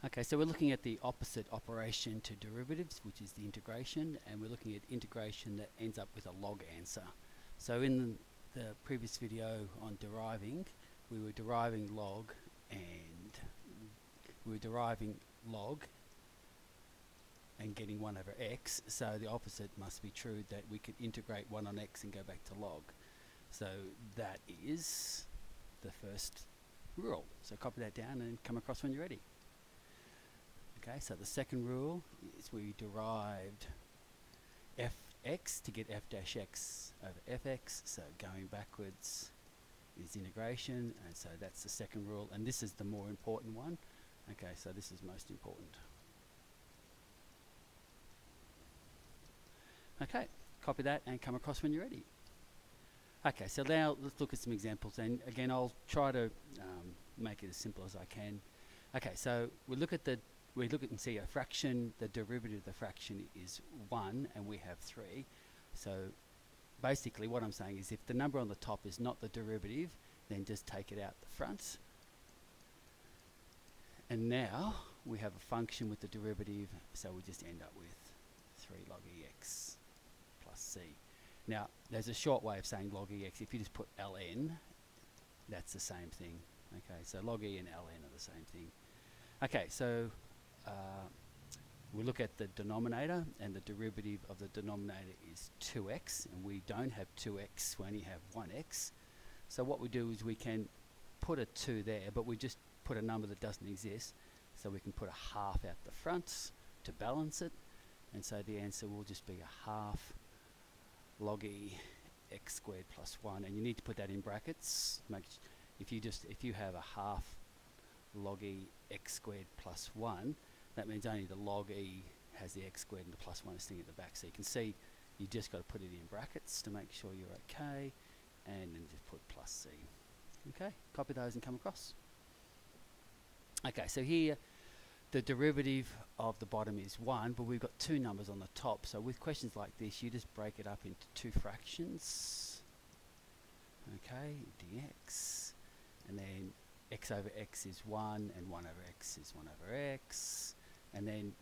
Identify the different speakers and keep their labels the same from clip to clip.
Speaker 1: Okay, so we're looking at the opposite operation to derivatives, which is the integration, and we're looking at integration that ends up with a log answer. So in the previous video on deriving, we were deriving log and getting 1 over x, so the opposite must be true, that we could integrate 1 on x and go back to log. So that is the first rule. So copy that down and come across when you're ready. Okay, so the second rule is we derived fx to get f dash x over fx, so going backwards is integration, and so that's the second rule, and this is the more important one. Okay, so this is most important. Okay, copy that and come across when you're ready. Okay, so now let's look at some examples, and again I'll try to make it as simple as I can. Okay, so we look at and see a fraction, the derivative of the fraction is 1 and we have 3. So basically what I'm saying is if the number on the top is not the derivative, then just take it out the front. And now we have a function with the derivative, so we just end up with 3 log ex plus c. Now there's a short way of saying log ex. If you just put ln, that's the same thing. Okay, so log e and ln are the same thing. Okay, so we look at the denominator, and the derivative of the denominator is 2x, and we don't have 2x, we only have 1x. So what we do is we can put a 2 there, but we just put a number that doesn't exist, so we can put a half out the front to balance it, and so the answer will just be a half log e x squared plus 1, and you need to put that in brackets. If you have a half log e x squared plus 1, that means only the log e has the x squared and the plus 1 is sitting at the back. So you can see you just got to put it in brackets to make sure you're okay, and then just put plus c. Okay, copy those and come across. Okay, so here the derivative of the bottom is 1, but we've got 2 numbers on the top. So with questions like this, you just break it up into 2 fractions. Okay, dx, and then x over x is 1, and 1 over x is 1 over x, and then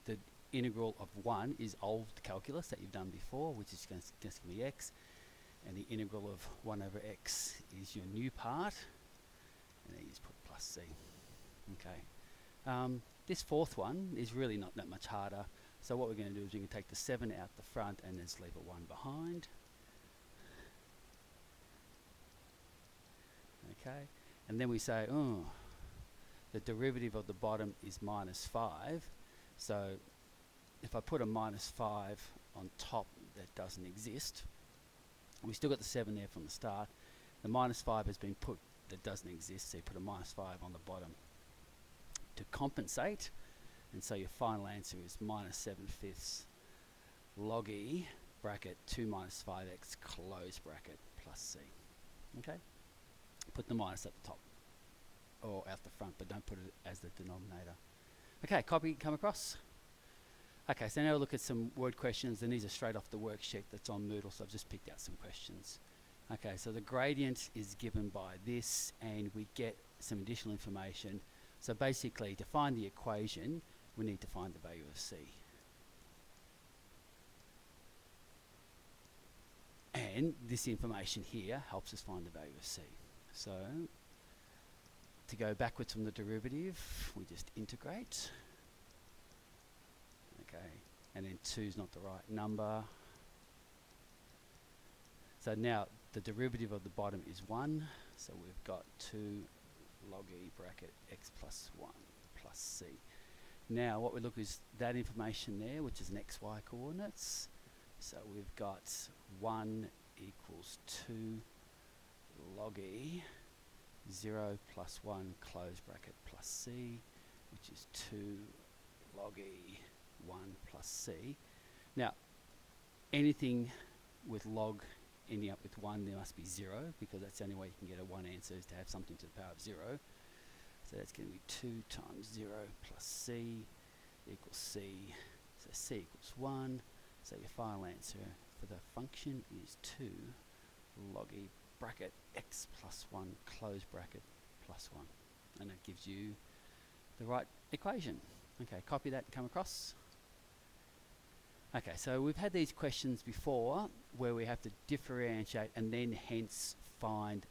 Speaker 1: the integral of 1 is old calculus that you've done before, which is just going to be x, and the integral of 1 over x is your new part, and then you just put plus c. Okay, this fourth one is really not that much harder, so what we're going to do is we can take the 7 out the front and then just leave a 1 behind. Okay, and then we say, oh, the derivative of the bottom is minus 5. So if I put a minus 5 on top that doesn't exist, we still got the 7 there from the start. The minus 5 has been put that doesn't exist, so you put a minus 5 on the bottom to compensate, and so your final answer is minus 7/5 log e bracket 2 minus 5x close bracket plus c. Okay, put the minus at the top or out the front, but don't put it as the denominator. Okay, copy, come across. Okay, so now we'll look at some word questions, and these are straight off the worksheet that's on Moodle, so I've just picked out some questions. Okay, so the gradient is given by this, and we get some additional information. So basically, to find the equation, we need to find the value of c. And this information here helps us find the value of c. So to go backwards from the derivative, we just integrate. Okay, and then 2 is not the right number. So now the derivative of the bottom is 1, so we've got 2 log e bracket x plus 1 plus c. Now what we look is that information there, which is an xy coordinates. So we've got 1 equals 2 log e 0 plus 1 close bracket plus c, which is 2 log e 1 plus c. Now anything with log ending up with 1, there must be 0, because that's the only way you can get a 1 answer, is to have something to the power of 0. So that's going to be 2 times 0 plus c equals c. So c equals 1. So your final answer for the function is 2 log e bracket x plus 1 close bracket plus 1. And it gives you the right equation. Okay, copy that and come across. Okay, so we've had these questions before where we have to differentiate and then hence find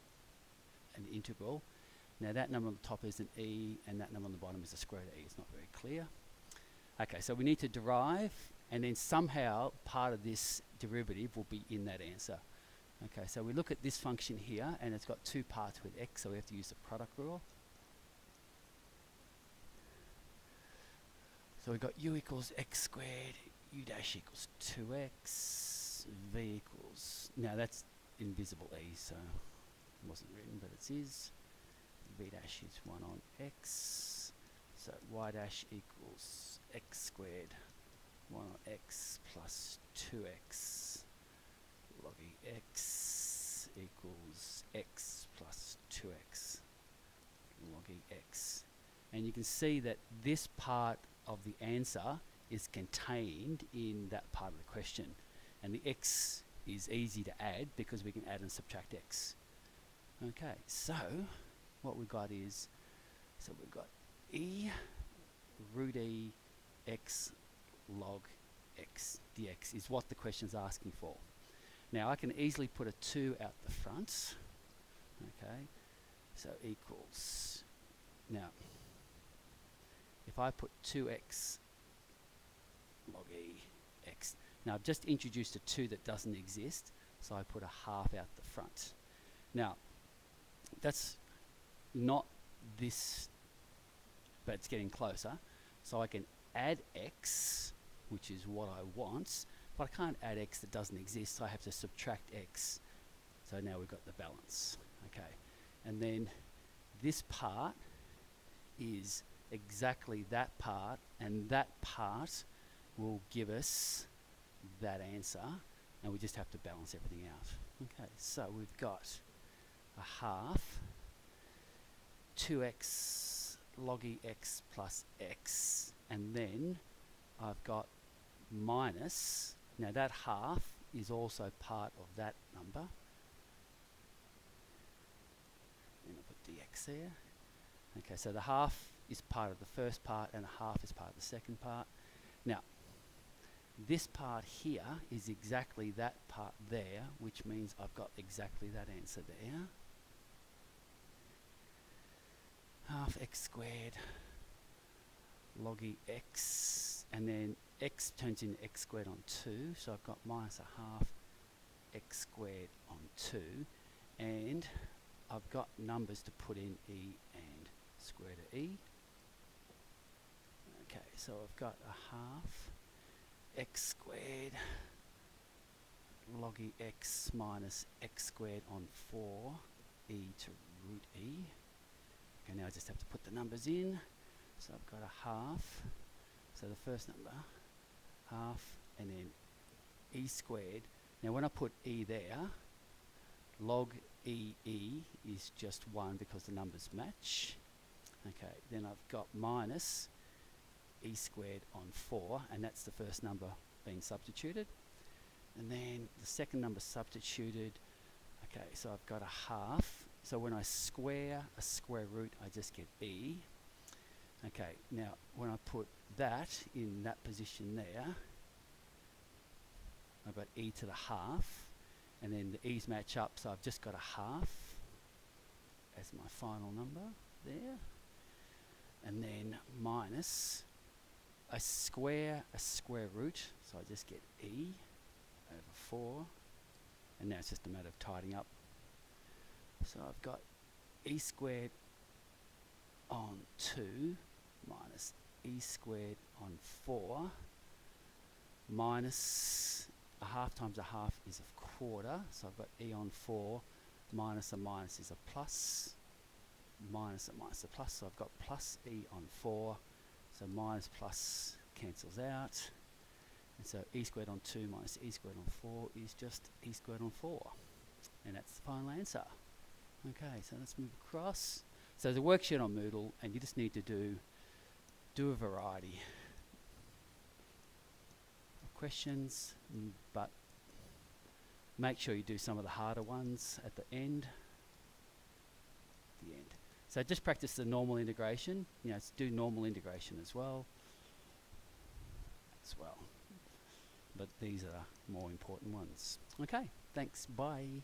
Speaker 1: an integral. Now that number on the top is an e and that number on the bottom is a square root of e. It's not very clear. Okay, so we need to derive and then somehow part of this derivative will be in that answer. Okay, so we look at this function here and it's got two parts with x, so we have to use the product rule. So we've got u equals x squared, u dash equals 2x, v equals, now that's invisible e, so it wasn't written, but it is. V dash is 1 on x, so y dash equals x squared, 1 on x plus 2x, log e x equals x plus 2x, log e x. And you can see that this part of the answer is contained in that part of the question. And the x is easy to add because we can add and subtract x. Okay, so what we've got is, so we've got e root e x log x dx is what the question's asking for. Now I can easily put a 2 out the front. Okay, so equals, now if I put 2x log e x, now I've just introduced a 2 that doesn't exist, so I put a half out the front. Now that's not this, but it's getting closer. So I can add x, which is what I want, but I can't add x that doesn't exist, so I have to subtract x. So now we've got the balance. Okay, and then this part is exactly that part, and that part will give us that answer, and we just have to balance everything out. Okay, so we've got a half 2x log e x plus x, and then I've got minus, now that half is also part of that number, and I'll put dx there. Okay, so the half is part of the first part and the half is part of the second part. Now this part here is exactly that part there, which means I've got exactly that answer there. Half x squared log e x, and then x turns into x squared on 2, so I've got minus a half x squared on 2, and I've got numbers to put in e and square root of e. Okay, so I've got a half x squared log e x minus x squared on 4 e to root e. Okay, now I just have to put the numbers in. So I've got a half, so the first number, half, and then e squared. Now when I put e there, log e is just 1 because the numbers match. Okay, then I've got minus e squared on 4, and that's the first number being substituted. And then the second number substituted. Okay, so I've got a half. So when I square a square root, I just get e. Okay, now when I put that in that position there, I've got e to the half, and then the e's match up, so I've just got a half as my final number there. And then minus, I square a square root, so I just get e over 4, and now it's just a matter of tidying up. So I've got e squared on 2 minus e squared on 4 minus a half times a half is a quarter, so I've got e on 4 minus a minus is a plus, minus a minus a plus, so I've got plus e on 4, so minus plus cancels out, and so e squared on 2 minus e squared on 4 is just e squared on 4, and that's the final answer. Okay, so let's move across. So there's a worksheet on Moodle, and you just need to do a variety of questions, but make sure you do some of the harder ones at the end. So just practice the normal integration. Do normal integration as well. But these are more important ones. Okay, thanks. Bye.